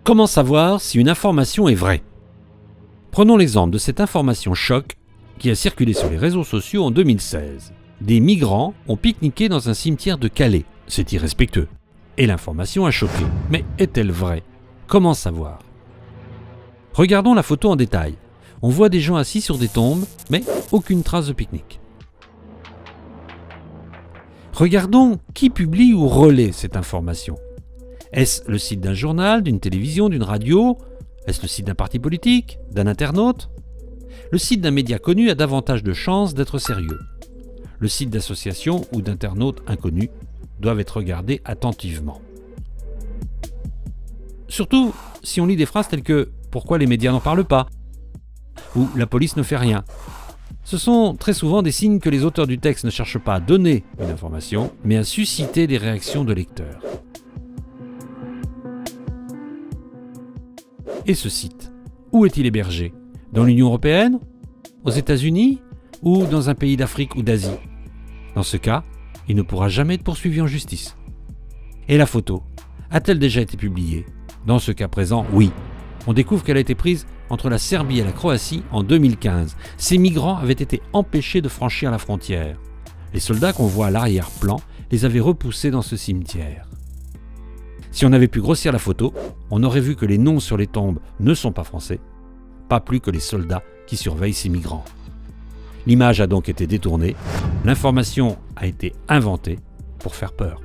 Comment savoir si une information est vraie ? Prenons l'exemple de cette information choc qui a circulé sur les réseaux sociaux en 2016. Des migrants ont pique-niqué dans un cimetière de Calais. C'est irrespectueux. Et l'information a choqué. Mais est-elle vraie ? Comment savoir ? Regardons la photo en détail. On voit des gens assis sur des tombes, mais aucune trace de pique-nique. Regardons qui publie ou relaie cette information. Est-ce le site d'un journal, d'une télévision, d'une radio ? Est-ce le site d'un parti politique, d'un internaute ? Le site d'un média connu a davantage de chances d'être sérieux. Le site d'associations ou d'internautes inconnus doivent être regardés attentivement. Surtout si on lit des phrases telles que « Pourquoi les médias n'en parlent pas ?» ou « La police ne fait rien ». Ce sont très souvent des signes que les auteurs du texte ne cherchent pas à donner une information, mais à susciter des réactions de lecteurs. Et ce site, où est-il hébergé ? Dans l'Union européenne ? Aux États-Unis ? Ou dans un pays d'Afrique ou d'Asie ? Dans ce cas, il ne pourra jamais être poursuivi en justice. Et la photo, a-t-elle déjà été publiée ? Dans ce cas présent, oui. On découvre qu'elle a été prise entre la Serbie et la Croatie en 2015. Ces migrants avaient été empêchés de franchir la frontière. Les soldats qu'on voit à l'arrière-plan les avaient repoussés dans ce cimetière. Si on avait pu grossir la photo, on aurait vu que les noms sur les tombes ne sont pas français, pas plus que les soldats qui surveillent ces migrants. L'image a donc été détournée, l'information a été inventée pour faire peur.